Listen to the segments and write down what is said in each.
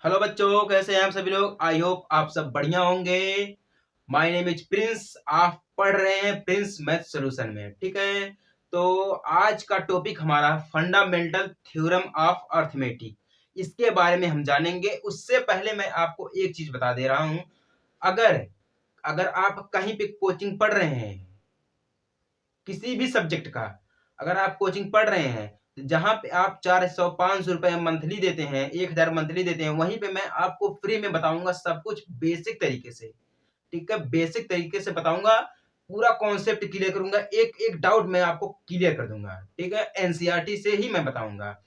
Hello बच्चों, कैसे हैं आप सभी लोग। आई होप आप सब बढ़िया होंगे। My name is Prince. आप पढ़ रहे हैं प्रिंस मैथ सॉल्यूशन में। ठीक है, तो आज का टॉपिक हमारा फंडामेंटल थ्योरम ऑफ अर्थमेटिक। इसके बारे में हम जानेंगे। उससे पहले मैं आपको एक चीज बता दे रहा हूं। अगर अगर आप कहीं पे कोचिंग पढ़ रहे हैं किसी भी सब्जेक्ट का, अगर आप कोचिंग पढ़ रहे हैं तो जहां पे आप 400-500 रुपए मंथली देते हैं, 1000 मंथली देते हैं, वहीं पे मैं आपको फ्री में बताऊंगा सब कुछ बेसिक तरीके से। ठीक है, बेसिक तरीके से बताऊंगा, पूरा कॉन्सेप्ट क्लियर करूंगा, एक एक डाउट मैं आपको क्लियर कर दूंगा। ठीक है, एनसीईआरटी से ही मैं बताऊंगा।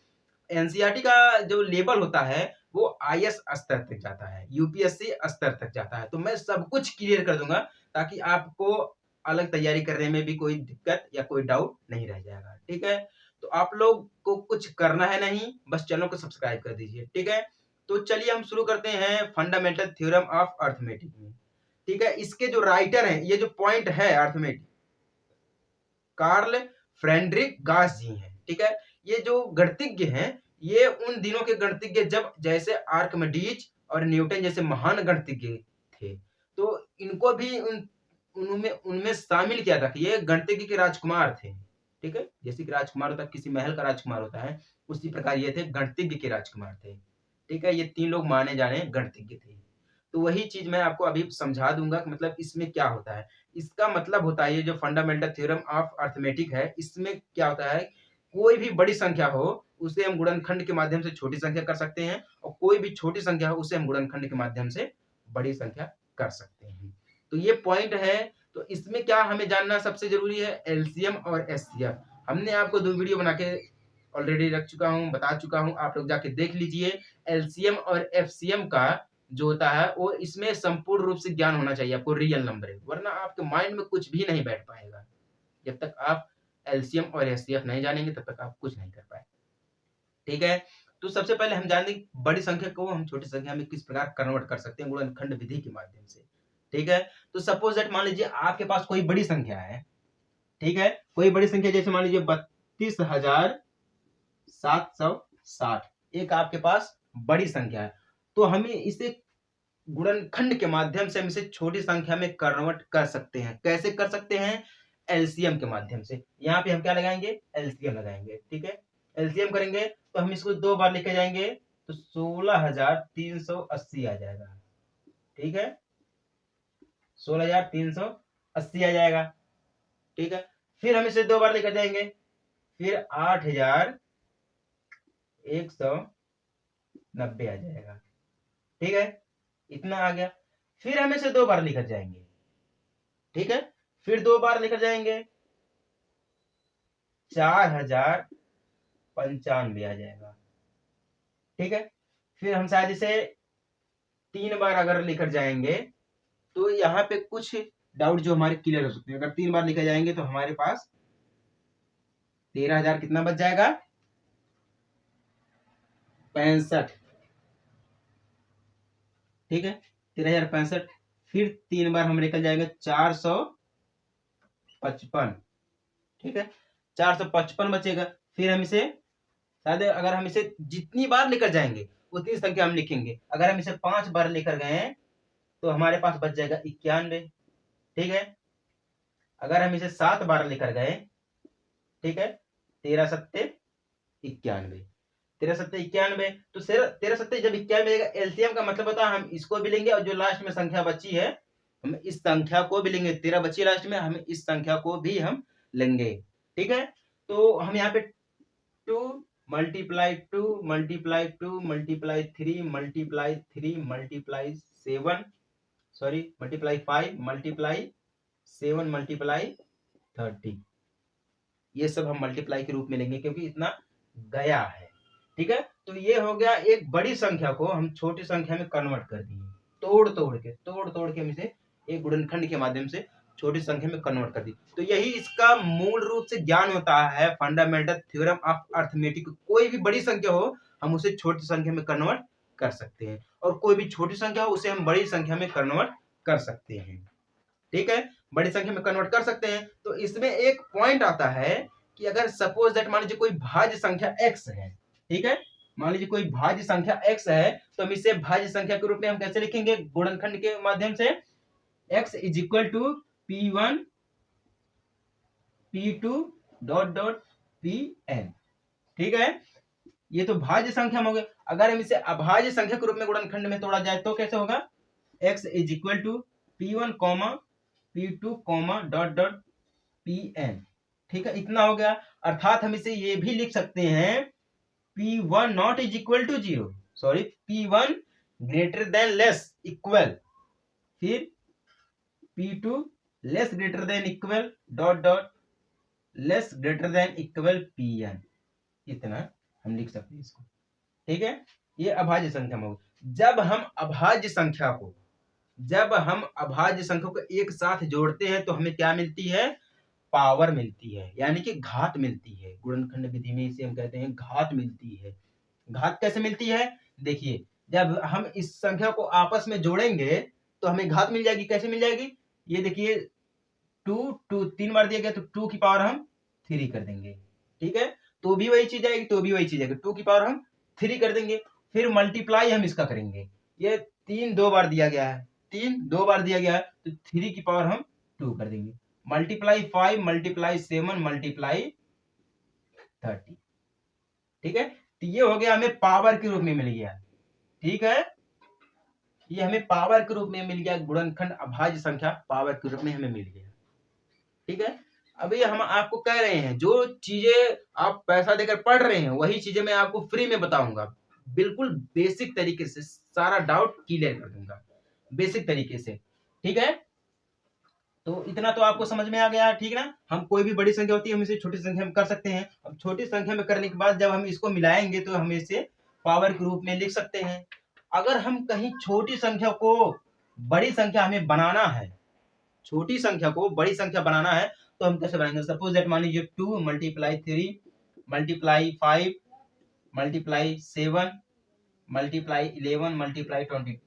एनसीईआरटी का जो लेवल होता है वो आईएएस स्तर तक जाता है, यूपीएससी स्तर तक जाता है, तो मैं सब कुछ क्लियर कर दूंगा ताकि आपको अलग तैयारी करने में भी कोई दिक्कत या कोई डाउट नहीं रह जाएगा। ठीक है, तो आप लोग को कुछ करना है नहीं, बस चैनल को सब्सक्राइब कर दीजिए। ठीक है, तो चलिए हम शुरू करते हैं फंडामेंटल थ्योरम ऑफ अर्थमेटिक में। ठीक है, इसके जो राइटर हैं, ये जो पॉइंट है अर्थमेटिक, कार्ल फ्रेडरिक गास जी हैं। ठीक है, ये जो गणितज्ञ हैं, ये उन दिनों के गणितज्ञ जब जैसे आर्किमिडीज और न्यूटन जैसे महान गणितज्ञ थे, तो इनको भी उनमें उनमें शामिल किया था कि ये गणितज्ञ के राजकुमार थे। ठीक है, जैसे कि राजकुमार होता है, किसी महल का राजकुमार होता है, उसी प्रकार ये थे, गणितज्ञ के राजकुमार थे। ठीक है, ये 3 लोग माने जाने गणितज्ञ थे। तो वही चीज मैं आपको अभी समझा दूंगा कि मतलब इसमें क्या होता है। इसका मतलब होता है, ये जो फंडामेंटल थ्योरम ऑफ अर्थमेटिक है, इसमें क्या होता है, कोई भी बड़ी संख्या हो उसे हम गुणनखंड के माध्यम से छोटी संख्या कर सकते हैं, और कोई भी छोटी संख्या हो उसे हम गुणनखंड के माध्यम से बड़ी संख्या कर सकते हैं। तो ये पॉइंट है। तो इसमें क्या हमें जानना सबसे जरूरी है, एलसीएम और एचसीएफ। हमने आपको 2 वीडियो बना के ऑलरेडी रख चुका हूं, बता चुका हूं, आप लोग जाके देख लीजिए। एलसीएम और एफसीएम का जो होता है वो इसमें संपूर्ण रूप से ज्ञान होना चाहिए आपको, रियल नंबर है, वरना आपके माइंड में कुछ भी नहीं बैठ पाएगा। जब तक आप एलसीएम और एचसीएफ नहीं जानेंगे तब तक आप कुछ नहीं कर पाए। ठीक है, तो सबसे पहले हम जानेंगे बड़ी संख्या को हम छोटी संख्या में किस प्रकार कन्वर्ट कर सकते हैं गुणनखंड विधि के माध्यम से। ठीक है, तो सपोज दैट मान लीजिए आपके पास कोई बड़ी संख्या है। ठीक है, कोई बड़ी संख्या जैसे मान लीजिए 32,760, एक आपके पास बड़ी संख्या है। तो हमें इसे गुणनखंड के माध्यम से हम इसे छोटी संख्या में कन्वर्ट कर सकते हैं। कैसे कर सकते हैं, एलसीएम के माध्यम से। यहाँ पे हम क्या लगाएंगे, एलसीएम लगाएंगे। ठीक है, एलसीएम करेंगे तो हम इसको 2 बार लेके जाएंगे तो 16,380 आ जाएगा। ठीक है, 16,380 आ जाएगा। ठीक है, फिर हम इसे 2 बार लेकर जाएंगे, फिर 8,190 आ जाएगा। ठीक है, इतना आ गया। फिर हम इसे 2 बार लेकर जाएंगे। ठीक है, फिर 2 बार लेकर जाएंगे, 4,095 आ जाएगा। ठीक है, फिर हम शायद इसे 3 बार अगर लेकर जाएंगे तो यहाँ पे कुछ डाउट जो हमारे क्लियर हो सकते हैं। अगर 3 बार लेकर जाएंगे तो हमारे पास 13,000 कितना बच जाएगा, 65। ठीक है, 13,065। फिर 3 बार हम लेकर जाएंगे 455। ठीक है, 455 बचेगा। फिर हम इसे शायद अगर हम इसे जितनी बार लेकर जाएंगे उतनी संख्या हम लिखेंगे। अगर हम इसे 5 बार लेकर गए तो हमारे पास बच जाएगा 91। ठीक है, अगर हम इसे 7 बार लेकर गए, ठीक है, 13 सत्ते 91, 13 सत्ते 91, तो 13 सत्ते जब 91 एलसीएम का मतलब होता है हम इसको भी लेंगे और जो लास्ट में संख्या बची है हम इस संख्या को भी लेंगे। 13 बची लास्ट में, हम इस संख्या को भी हम लेंगे। ठीक है, तो हम यहाँ पे 2 multiply 2 multiply 2 multiply 3 multiply 3 multiply 7, sorry multiply 5 multiply 7 multiply 30, ये सब हम मल्टीप्लाई के रूप में लेंगे क्योंकि इतना गया है। ठीक है, तो ये हो गया, एक बड़ी संख्या को हम छोटी संख्या में कन्वर्ट कर दिए, तोड़ तोड़ के हम इसे एक गुणनखंड के माध्यम से छोटी संख्या में कन्वर्ट कर दी। तो यही इसका मूल रूप से ज्ञान होता है, फंडामेंटल थ्योरम ऑफ अर्थमेटिक। कोई भी बड़ी संख्या हो हम उसे छोटी संख्या में कन्वर्ट कर सकते हैं, और कोई भी छोटी संख्या हो उसे हम बड़ी संख्या में कन्वर्ट कर सकते हैं। ठीक है, बड़ी संख्या में कन्वर्ट कर सकते हैं। तो इसमें एक पॉइंट आता है कि अगर सपोज दैट मान लीजिए कोई भाज्य संख्या x है। ठीक है, मान लीजिए कोई भाज्य संख्या x है, तो हम इसे भाज्य संख्या के रूप में हम कैसे लिखेंगे, गुणनखंड के माध्यम से, x is equal to p1 p2 dot dot pn। ठीक है, ये तो भाज्य संख्या में हो गया। अगर हम इसे अभाज्य संख्या के रूप में गुणनखंड में तोड़ा जाए तो कैसे होगा, x is equal to p1 p2 dot dot pn। ठीक है, इतना हो गया। अर्थात हम इसे ये भी लिख सकते हैं p1 not is equal to 0, sorry p1 greater than less equal, फिर p2 less greater than equal dot dot less greater than equal pn। इतना हम लिख सकते हैं इसको। ठीक है, ये अभाज्य संख्या में होगा। जब हम अभाज्य संख्या को एक साथ जोड़ते हैं तो हमें क्या मिलती है, पावर मिलती है, यानी कि घात मिलती है। गुणनखंड विधि में इसे हम कहते हैं घात मिलती है। घात कैसे मिलती है, देखिए जब हम इस संख्या को आपस में जोड़ेंगे तो हमें घात मिल जाएगी। कैसे मिल जाएगी, ये देखिए 2 3 बार दिया गया तो 2 की पावर हम 3 कर देंगे। ठीक है, तो भी वही चीज आएगी, तो भी वही चीज आएगी, 2 की पावर हम 3 कर देंगे। फिर मल्टीप्लाई हम इसका करेंगे, ये 3 2 बार दिया गया है, 3 2 बार दिया गया है, तो 3 की पावर हम 2 कर देंगे। Multiply 5 multiply 7 multiply 30। ठीक है, तो ये हो गया, हमें पावर के रूप में मिल गया। ठीक है, ये हमें पावर के रूप में मिल गया, गुणनखंड अभाज्य संख्या पावर के रूप में हमें मिल गया। ठीक है, अभी हम आपको कह रहे हैं जो चीजें आप पैसा देकर पढ़ रहे हैं वही चीजें मैं आपको फ्री में बताऊंगा, बिल्कुल बेसिक तरीके से सारा डाउट क्लियर कर दूंगा बेसिक तरीके से। ठीक है, तो इतना तो आपको समझ में आ गया है। ठीक ना, हम कोई भी बड़ी संख्या होती है हम इसे छोटी संख्या में कर सकते हैं। अब छोटी संख्या में करने के बाद जब हम इसको मिलाएंगे तो हम इसे पावर के रूप में लिख सकते हैं। अगर हम कहीं छोटी संख्या को बड़ी संख्या हमें बनाना है, छोटी संख्या को बड़ी संख्या बनाना है तो हम कैसे बनाएंगे, सपोज दैट मान लीजिए 2 multiply 3 multiply 5 multiply 7 multiply 11 multiply 23।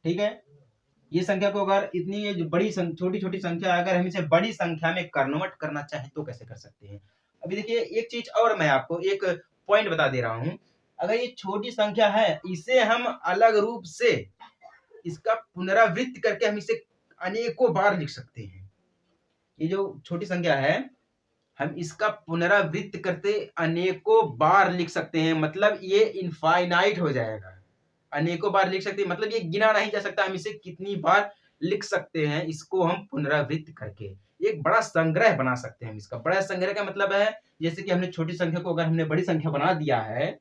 ठीक है, ये संख्या को अगर इतनी ये जो बड़ी छोटी छोटी संख्या अगर हम इसे बड़ी संख्या में कन्वर्ट करना चाहें तो कैसे कर सकते हैं। अभी देखिए एक चीज और मैं आपको एक पॉइंट बता दे रहा हूं, अगर ये छोटी संख्या है इसे हम अलग रूप से इसका पुनरावृत्ति करके हम इसे अनेकों बार लिख सकते हैं। ये जो छोटी संख्या है हम इसका पुनरावृत्ति करते अनेकों बार लिख सकते हैं, मतलब ये इनफाइनाइट हो जाएगा। अनेकों बार लिख सकते हैं मतलब ये गिना नहीं जा सकता, हम इसे कितनी बार लिख सकते हैं, इसको हम पुनरावृत्ति करके एक बड़ा संग्रह बना सकते हैं। इसका बड़ा संग्रह का मतलब है जैसे कि हमने छोटी संख्या को अगर हमने बड़ी संख्या बना दिया है,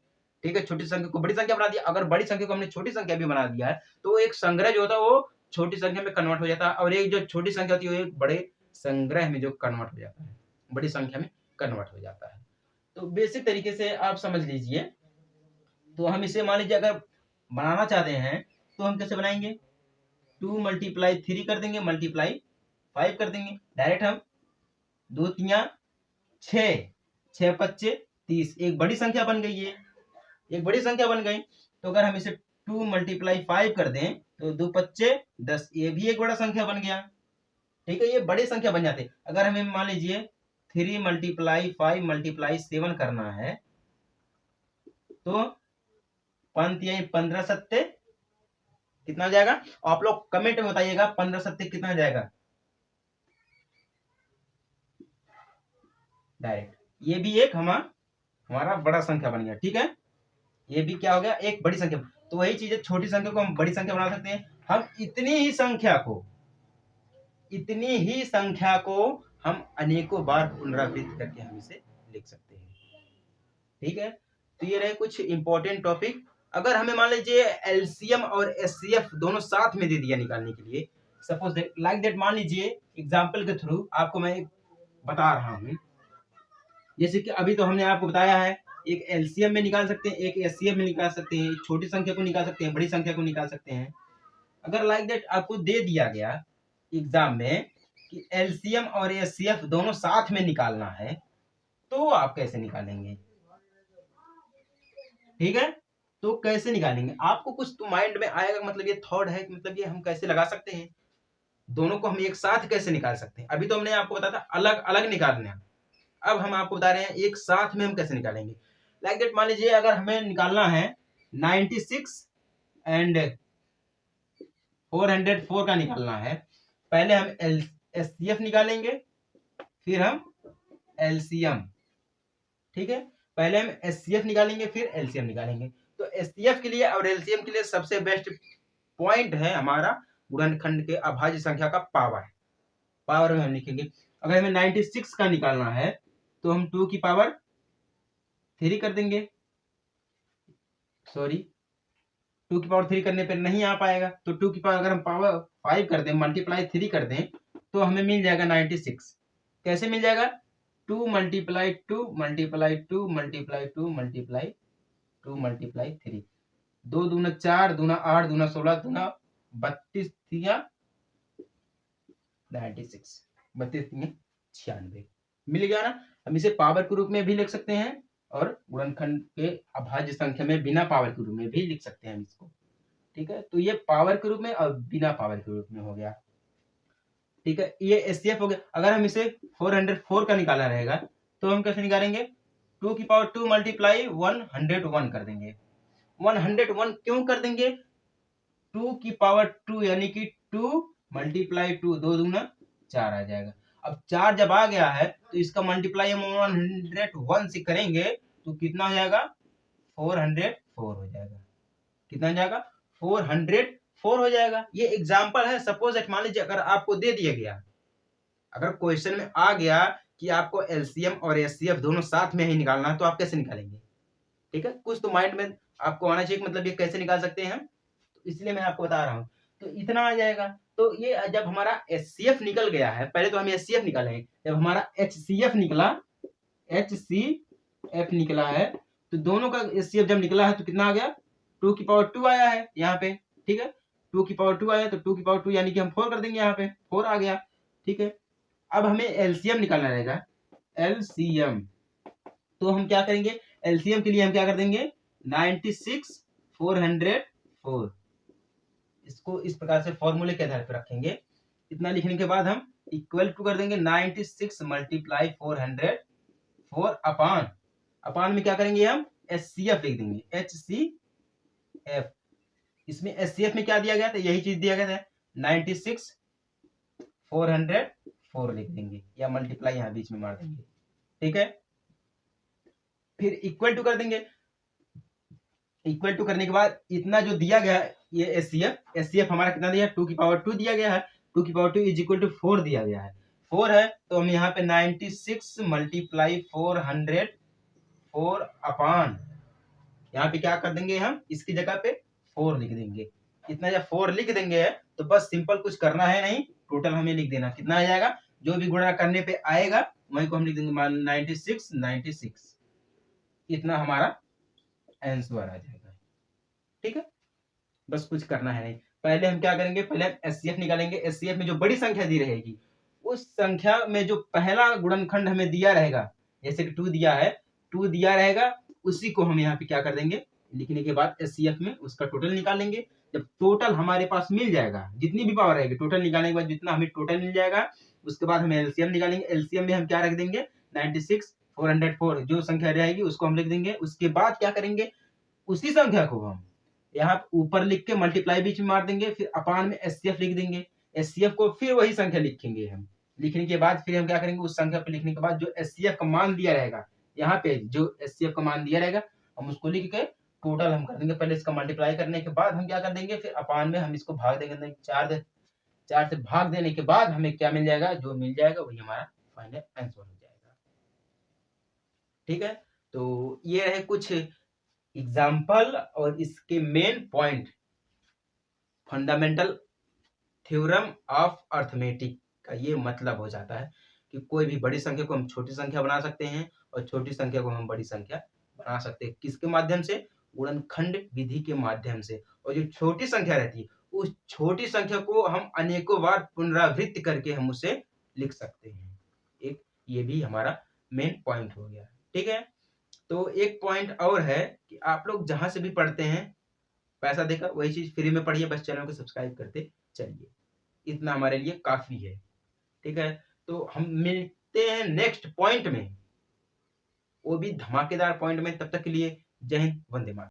ठीक है, छोटी संख्या को बड़ी संख्या बना दिया, अगर बड़ी संख्या को हमने छोटी संख्या भी बना दिया है तो एक संग्रह जो होता है वो छोटी संख्या में कन्वर्ट हो जाता है, और एक जो छोटी संख्या होती है वो एक बड़े संग्रह में जो कन्वर्ट हो जाता है, बड़ी संख्या में कन्वर्ट हो जाता है। तो बेसिक तरीके से आप समझ लीजिए। तो हम इसे मान लीजिए अगर बनाना चाहते हैं तो हम कैसे बनाएंगे, 2 मल्टीप्लाई 3 कर देंगे मल्टीप्लाई 5 कर देंगे, डायरेक्ट हम 2 3 6 6 5 30, एक बड़ी संख्या बन गई है, एक बड़ी संख्या बन गई। तो अगर हम इसे 2 मल्टीप्लाई 5 कर दें तो 2 5 10, ये भी एक बड़ा संख्या बन गया। ठीक है, ये बड़ी संख्या बन जाते। अगर हमें मान लीजिए 3 मल्टीप्लाई 5 मल्टीप्लाई 7 करना है तो 15 सत्ते कितना हो जाएगा, आप लोग कमेंट में बताइएगा 15 सत्ते कितना हो जाएगा डायरेक्ट। ये भी एक हमारा बड़ा संख्या बन गया। ठीक है, ये भी क्या हो गया, एक बड़ी संख्या। तो वही चीज है, छोटी संख्या को हम बड़ी संख्या बना सकते हैं। हम इतनी ही संख्या को हम अनेकों बार पुनरावृत्ति करके हम इसे लिख सकते हैं। ठीक है, तो ये रहे कुछ इंपॉर्टेंट टॉपिक। अगर हमें मान लीजिए एलसीएम और एचसीएफ दोनों साथ में दे दिया निकालने के लिए, सपोज लाइक दैट, मान लीजिए एग्जांपल के थ्रू आपको मैं बता रहा हूं, जैसे कि अभी तो हमने आपको बताया है एक एलसीएम में निकाल सकते हैं, एक एचसीएफ में निकाल सकते हैं, छोटी संख्या को निकाल सकते हैं, बड़ी संख्या को निकाल सकते हैं। अगर लाइक दैट आपको दे दिया गया एग्जाम में कि एलसीएम और एचसीएफ दोनों साथ में निकालना है तो आप कैसे निकालेंगे। ठीक है, तो कैसे निकालेंगे, आपको कुछ तो माइंड में आएगा, मतलब ये थॉट है कि मतलब ये हम कैसे लगा सकते हैं, दोनों को हम एक साथ कैसे निकाल सकते हैं। अभी तो हमने आपको बताया था अलग अलग निकालना, अब हम आपको बता रहे हैं एक साथ में हम कैसे निकालेंगे। लाइक दैट मान लीजिए अगर हमें निकालना है 96 एंड 404 का निकालना है, पहले हम एचसीएफ निकालेंगे फिर हम एलसीएम। ठीक है, पहले हम एचसीएफ निकालेंगे फिर एलसीएम निकालेंगे। तो एचसीएफ के लिए और एलसीएम के लिए सबसे बेस्ट पॉइंट है हमारा गुणनखंड के अभाज्य संख्या का पावर। पावर में हम लिखेंगे, अगर हमें 96 का निकालना है तो हम 2 की पावर 3 कर देंगे। सॉरी, 2 की पावर 3 करने पर नहीं आ पाएगा, तो 2 की पावर अगर हम पावर 5 कर दें, मल्टीप्लाई 3 कर दें, तो हमें मिल जाएगा 96। कैसे मिल जाएगा? 2 multiply 2 multiply 2 multiply 2 multiply 2 multiply 3, 2 दूना 4, दूना 8, दूना 16, दूना 32, 96, 32 96 मिल गया ना। हम इसे पावर के रूप में भी लिख सकते हैं और गुणनखंड के अभाज्य संख्या में बिना पावर के रूप में भी लिख सकते हैं हम इसको। ठीक है, तो ये पावर के रूप में और बिना पावर के रूप में हो गया। ठीक है, ये एचसीएफ हो गया। अगर हम इसे 404 का निकाला रहेगा तो हम कैसे निकालेंगे? 2 की पावर 2 मल्टीप्लाई 101 कर देंगे। 101 क्यों कर देंगे? 2 की पावर 2 यानी कि 2 मल्टीप्लाई 2, 2 दूना 4 आ जाएगा। अब 4 जब आ गया है तो इसका मल्टीप्लाई हम 101 से करेंगे तो कितना हो जाएगा? 404 हो जाएगा। कितना हो जाएगा? 404 हो जाएगा। ये एग्जाम्पल है। सपोज मान लीजिए अगर आपको दे दिया गया, अगर क्वेश्चन में आ गया कि आपको एलसीएम और एचसीएफ दोनों साथ में ही निकालना है तो आप कैसे निकालेंगे? ठीक है, कुछ तो माइंड में आपको आना चाहिए, मतलब ये कैसे निकाल सकते हैं हम, तो इसलिए मैं आपको बता रहा हूँ। तो इतना आ जाएगा। तो ये जब हमारा एचसीएफ निकल गया है, पहले तो हम एचसीएफ निकालेंगे। जब हमारा एचसीएफ निकला, एचसीएफ निकला है, तो दोनों का एचसीएफ जब निकला है तो कितना आ गया? 2 की पावर 2 आया है यहाँ पे। ठीक है, 2 की पावर 2 आया तो 2 की पावर 2 यानी कि हम 4 कर देंगे, यहाँ पे 4 आ गया। ठीक है, अब हमें एलसीएम निकालना रहेगा। एलसीएम तो हम क्या करेंगे? एलसीएम के लिए हम क्या कर देंगे? 96 404, इसको इस प्रकार से फॉर्मूले के आधार पर रखेंगे। इतना लिखने के बाद हम इक्वल टू कर देंगे 96 मल्टीप्लाई 404 अपान, अपान में क्या करेंगे? हम एचसीएफ लिख देंगे, एचसीएफ। इसमें एचसीएफ में क्या दिया गया था? यही चीज दिया गया था, 96 404 लिख देंगे या मल्टीप्लाई यहाँ बीच में मार देंगे। ठीक है, फिर इक्वल टू कर देंगे। इक्वल टू करने के बाद इतना जो दिया गया है ये एचसीएफ हमारा कितना दिया? 2 की पावर 2 दिया गया है। 2 की पावर 2 इज इक्वल टू 4 दिया गया है। 4 है तो हम यहाँ पे 96 मल्टीप्लाई 404 अपान, यहाँ पे क्या कर देंगे? हम इसकी जगह पे 4 लिख देंगे। इतना जब 4 लिख देंगे तो बस सिंपल कुछ करना है नहीं, टोटल हमें लिख देना। कितना आ जाएगा? जो भी गुणा करने पे आएगा वही को हम लिख देंगे 96। इतना हमारा आंसर आ जाएगा। ठीक है, बस कुछ करना है नहीं। पहले हम क्या करेंगे? पहले हम एचसीएफ निकालेंगे। एचसीएफ में जो बड़ी संख्या दी रहेगी उस संख्या में जो पहला गुणनखंड हमें दिया रहेगा, जैसे कि 2 दिया है, 2 दिया रहेगा, उसी को हम यहाँ पे क्या कर देंगे? लिखने के बाद एचसीएफ में उसका टोटल निकालेंगे। जब टोटल हमारे पास मिल जाएगा, जितनी भी पावर रहेगी, टोटल निकालने के बाद जितना हमें टोटल मिल जाएगा, उसके बाद हम एलसीएम निकालेंगे। एलसीएम में हम क्या रख देंगे? 96 404, जो संख्या रहेगी उसको हम लिख देंगे। उसके बाद क्या करेंगे? उसी संख्या को हम यहाँ ऊपर लिख के मल्टीप्लाई बीच में मार देंगे, फिर अपान में एचसीएफ लिख देंगे। एचसीएफ को फिर वही संख्या लिखेंगे हम। लिखने के बाद फिर हम क्या करेंगे? उस संख्या पे लिखने के बाद जो एचसीएफ का मान दिया रहेगा, यहाँ पे जो एचसीएफ का मान दिया रहेगा हम उसको लिख के टोटल हम कर देंगे। पहले इसका मल्टीप्लाई करने के बाद हम क्या कर देंगे? फिर अपान में हम इसको भाग देंगे। 4 से भाग देने के बाद हमें क्या मिल जाएगा? जो मिल जाएगा वही हमारा फाइनल आंसर हो जाएगा। ठीक है, तो ये रहे कुछ एग्जाम्पल और इसके main point, fundamental theorem of arithmetic का ये मतलब हो जाता है कि कोई भी बड़ी संख्या को हम छोटी संख्या बना सकते हैं और छोटी संख्या को हम बड़ी संख्या बना सकते हैं। किसके माध्यम से? गुणनखंड विधि के माध्यम से। और जो छोटी संख्या रहती है उस छोटी संख्या को हम अनेकों बार पुनरावृत्ति करके हम उसे लिख सकते हैं। एक ये भी हमारा मेन पॉइंट हो गया। ठीक है, तो एक पॉइंट और है कि आप लोग जहां से भी पढ़ते हैं, पैसा देकर वही चीज फ्री में पढ़िए, बस चैनल को सब्सक्राइब करते चलिए, इतना हमारे लिए काफी है। ठीक है, तो हम मिलते हैं नेक्स्ट पॉइंट में। वो भी धमाकेदार पॉइंट में। तब तक के लिए जय हिंद, वंदे मातरम।